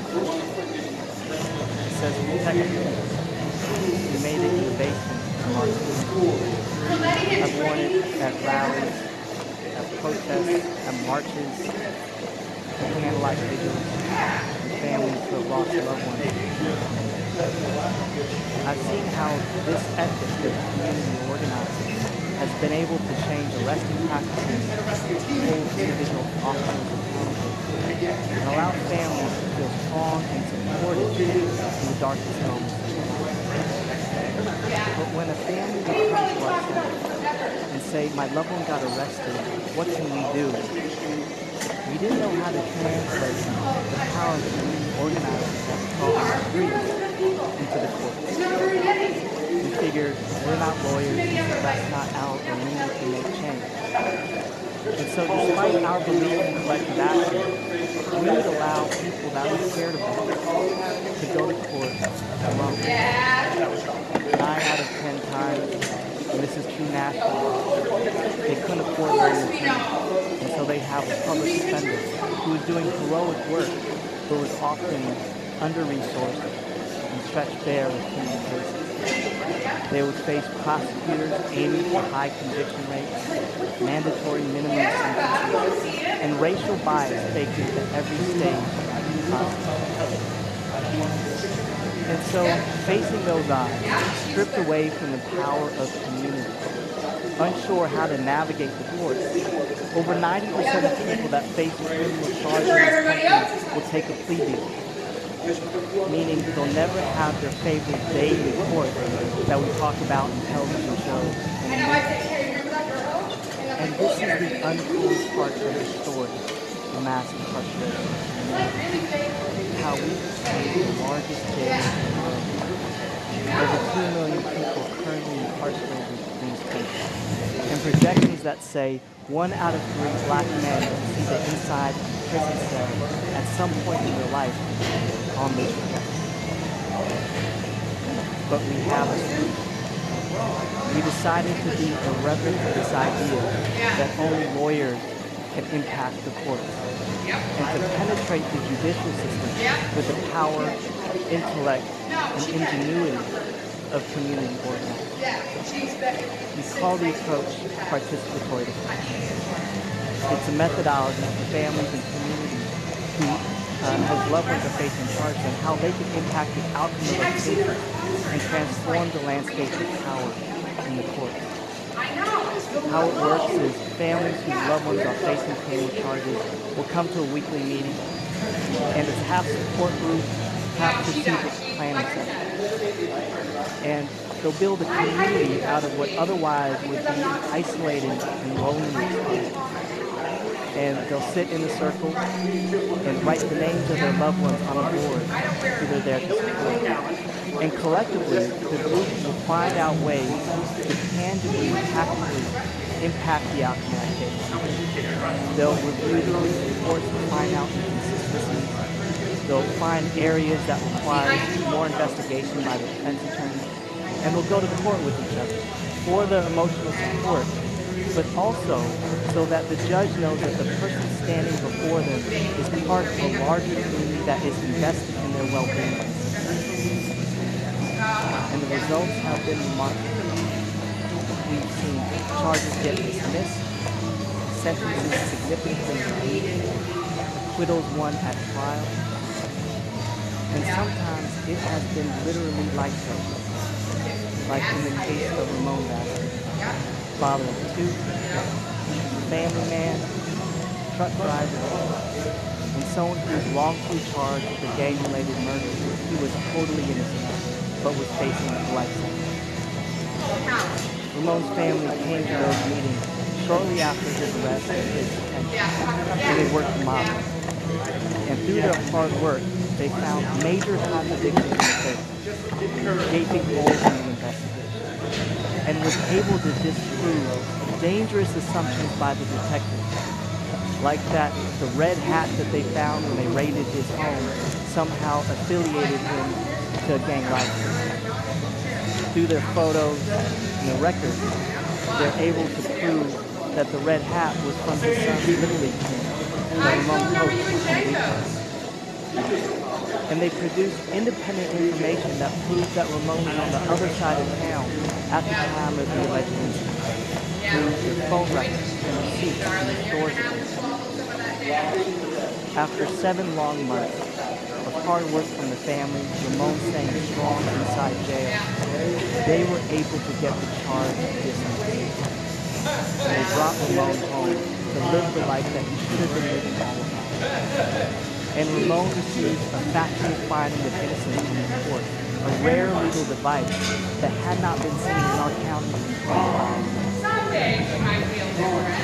It says protect peace. We made it in the basement of our school. I've worn it at rallies, at protests, at marches, at candlelight vigils, and families who have lost loved ones. I've seen how this ethic of community organizing has been able to change arresting practices, hold individual officers accountable, and allow families to feel strong and supported in the darkest moments. But when a family would come to our center and say, my loved one got arrested, what can we do? We didn't know how to translate the power of community organizing that we saw on the streets into the courts. We figured we're not lawyers, so that's not our arena to make change. And so despite our belief in collective action, we would allow people that we cared about to go to court alone. 9 out of 10 times, and this is true nationally, they couldn't afford their own attorney. And so they have a public defender who is doing heroic work, but was often under-resourced and stretched bare with criminal cases. They would face prosecutors aiming for high conviction rates, mandatory minimum sentences, and racial bias baked into every stage of the process. And so, facing those odds, stripped away from the power of community, unsure how to navigate the courts, over 90% of people that face criminal charges in this country will take a plea deal, meaning they'll never have their favorite day in court that we talk about in television shows. And this is the untold part of the story of mass incarceration. How we became the largest jail in the world. Over 2 million people currently incarcerated in this country. And projections that say 1 out of 3 black men will see the inside of a prison cell at some point in their life on this projection. But we have a solution. We decided to be irreverent to this idea that only lawyers can impact the courts, and to penetrate the judicial system with the power, intellect, and ingenuity of community organizing. We call the approach participatory defense. It's a methodology for families and communities who have loved ones are facing charges and how they can impact the outcome of their cases and transform the landscape of power in the courts. How it works is families whose loved ones are facing criminal charges will come to a weekly meeting, and it's half support group, half strategic planning session. And they'll build a community out of what otherwise would be isolated and lonely experience. And they'll sit in a circle and write the names of their loved ones on a board who they're there to support. And collectively, the group will find out ways to tangibly, tactically impact the outcome of that case. They'll review the police reports to find out inconsistencies. They'll find areas that require more investigation by the defense attorney. And they'll go to court with each other for the emotional support, but also so that the judge knows that the person standing before them is part of a larger community that is invested in their well-being. And the results have been remarkable. We've seen charges get dismissed, sentences significantly reduced, acquittals won at trial, and sometimes it has been literally life-changing, like in the case of Ramon Vazquez, father of 2, family man, truck driver, and someone who was wrongfully charged with a gang-related murder. He was totally innocent, but was facing a life sentence. Ramon's family came to those meetings shortly after his arrest and his detention, and they worked to model. And through their hard work, they found major contradictions in the case, gaping holes in the investigation, and was able to disprove dangerous assumptions by the detectives, like that the red hat that they found when they raided his home somehow affiliated him to a gang rivalry. Through their photos and the records, they're able to prove that the red hat was from his son's Little League team that Ramon coached in weekends. And they produced independent information that proves that Ramon was on the other side of town at the time of the alleged incident through their phone records and receipts from the stores that they saw. After 7 long months of hard work from the family, Ramon staying strong inside jail, they were able to get the charge dismissed. And they brought Ramon home to live the life that he should have been living all along. And Ramon received a factual finding of innocence from the court, a rare legal device that had not been seen in our county in 25 years.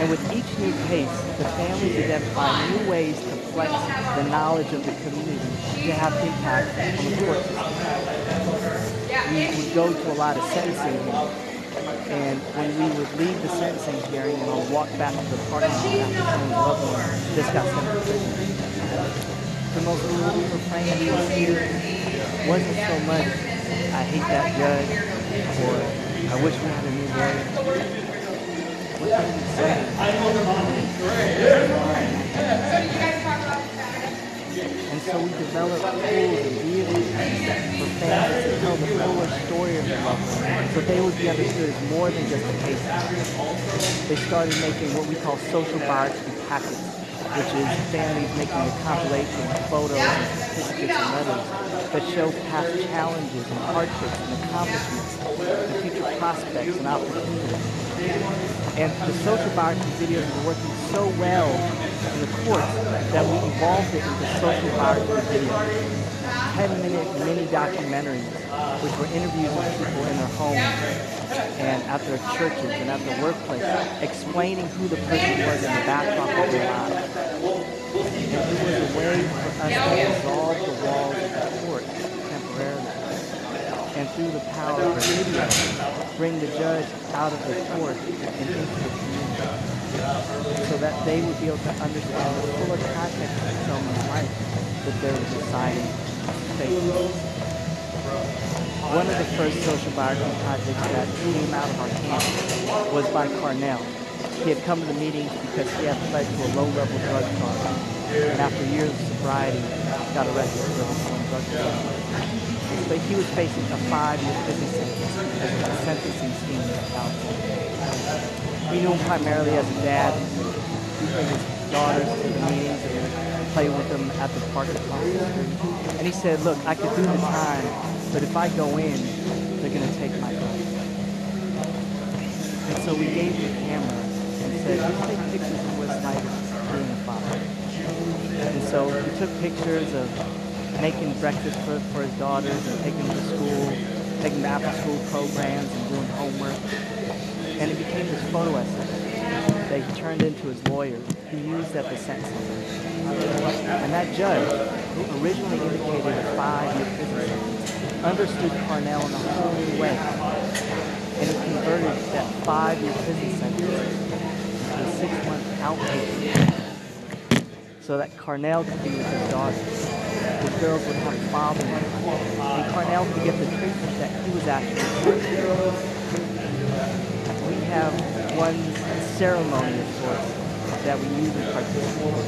And with each new case, the families identified new ways to flex the knowledge of the community to have impact on the court system. We would go to a lot of sentencing hearings, and when we would leave the sentencing hearing and I'll walk back to the parking lot after someone's loved one just got sent to prison, the most common refrain we would hear wasn't so much, I hate that judge, or I wish we had a new lawyer. What they would say and so we developed tools and vehicles for families to tell the fuller story of their loved ones, so they would be understood as more than just a case. They started making what we call social biography packets, which is families making a compilation of photos and certificates and letters that show past challenges and hardships and accomplishments and future prospects and opportunities. And the social biography videos were working so well in the courts that we evolved it into social biography videos. 10-minute mini documentaries, which were interviews with people in their homes and at their churches and at their workplace, explaining who the person was in the backdrop of their lives. And it was a way for us to dissolve the walls of the court temporarily. And through the power of video, bring the judge out of the court and into the community, so that they would be able to understand the fuller context of someone's life that they were deciding to face. One of the first social biography projects that came out of our camp was by Carnell. He had come to the meetings because he had pled to a low-level drug charge, and after years of sobriety, got arrested for a drug charge. But he was facing a 5-year prison sentence because of the sentencing scheme in California. We knew him primarily as a dad. We bring his daughters to the meetings and play with them at the park across the street. And he said, look, I could do the time, but if I go in, they're going to take my gun. And so we gave him a camera and said, let's take pictures of what's like being a father. And so we took pictures of making breakfast for his daughters and taking them to school, taking them to after-school programs and doing homework. And it became this photo essay that he turned into his lawyer, who used at the sentencing. And that judge, who originally indicated a 5-year prison sentence, understood Carnell in a whole new way. And he converted that 5-year prison sentence into a 6-month outpatient, so that Carnell could be with his daughters. The girls would have a father, and Carnell could get the treatment that he was actually getting. We have one ceremony, of course, that we use in participation.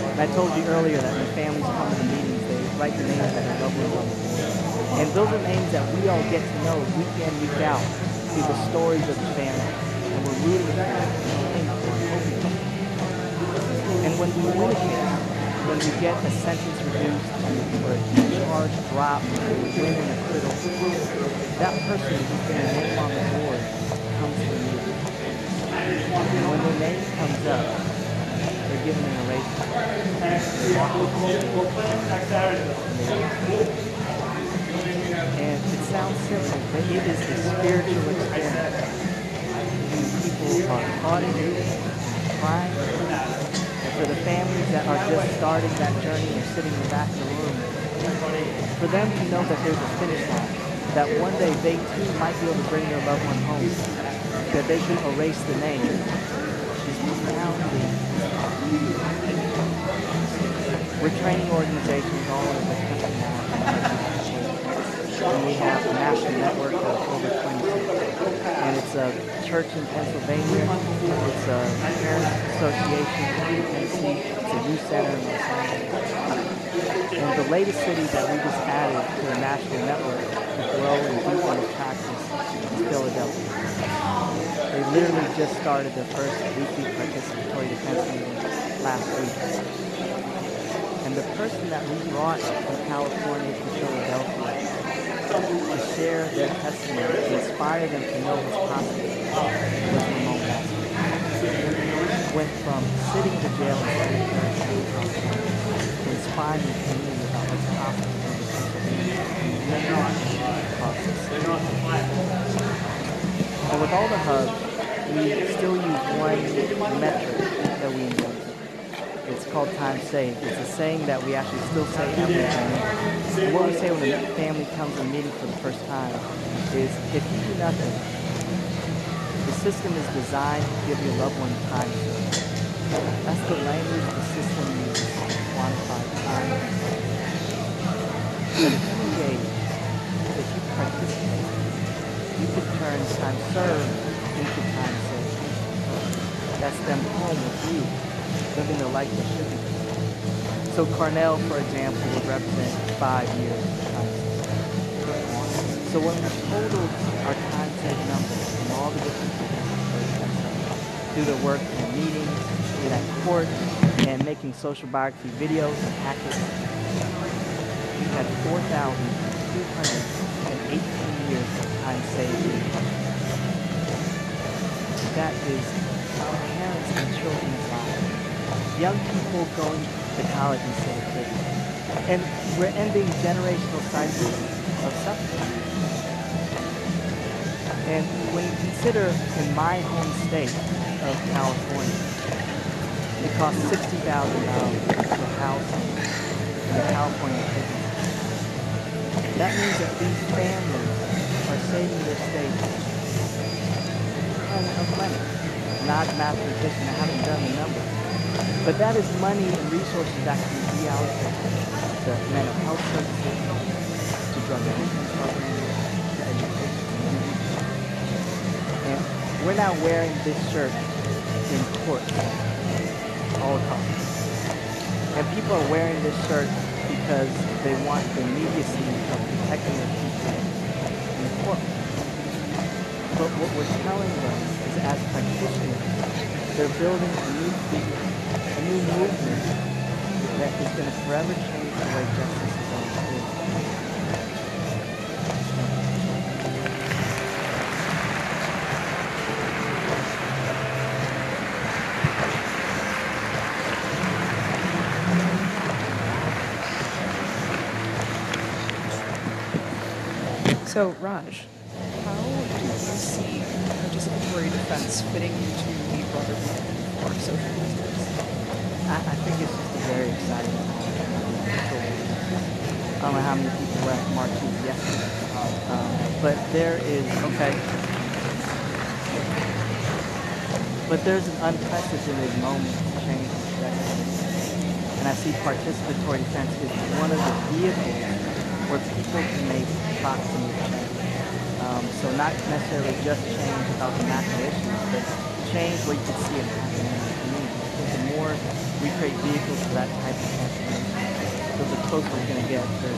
And I told you earlier that when families come to the meetings, they write the names of their loved ones on the board. And those are names that we all get to know week in, week out through the stories of the family. And we're rooting for them and hoping for them. And when we win a case, when we get a sentence reduced or a charge dropped, or we win an acquittal, that person who's been a name on the board comes to the meeting. And when their name comes up, they're given an erase card. And it sounds simple, but it is a spiritual experience. People are haunted, crying. And for the families that are just starting that journey and sitting in the back of the room, for them to know that there's a finish line, that one day they too might be able to bring their loved one home, that they can erase the name, is profoundly. We're training organizations all over the country now, and we have a national network of over 26. And it's a church in Pennsylvania, it's a parents association in Tennessee, it's a youth center in Los Angeles. And the the latest city that we just added to the national network to grow and deepen this practice is Philadelphia. They literally just started their first weekly participatory defense meeting last week. And the person that we brought from California to Philadelphia to share their testimony, to inspire them to know what's possible, was Ramon Vasquez. Went from sitting in the jail in St. Clair County to inspiring the community about what's possible in the Pennsylvania and then across the state. And with all the hubs, we still use one metric that we invented. It's called time saved. It's a saying that we actually still say every day. What we say when a family comes to a meeting for the first time is, if you do nothing, the system is designed to give your loved one time saved. That's the language the system uses to quantify time. But if you engage, if you participate, you could turn time served into time saved. That's them home with you, living the life they should be. So Carnell, for example, would represent 5 years of time saved. So when we totaled our time saved numbers from all the different people through their work in meetings, in at court, and making social biography videos and packets, we had 4,218 years of time saved. That is parents and children's lives. Young people going to college instead of prison. And we're ending generational cycles of suffering. And when you consider in my home state of California, it costs $60,000 to house in the California prison. That means that these families are saving their state a ton of money. Not a mathematician, I haven't done the numbers. But that is money and resources that can be reallocated to mental health services, to drug addiction programs, to education. And we're now wearing this shirt in court all across. And people are wearing this shirt because they want the immediacy of protecting their people in the court. But what we're telling them is, as practitioners, they're building a new figure, a new movement that is going to forever change the way justice is understood. So, Raj, how do you see participatory defense fitting into the broader movement for social justice? I think it's just a very exciting time. I don't know how many people were at marches yesterday, but there is, but there's an unprecedented moment to change this decade. And I see participatory defense is one of the vehicles where people can make proximate change. So not necessarily just change about the macro issues, but change where you can see it happening in the community. The more we create vehicles for that type of transformation, so the closer we're going to get to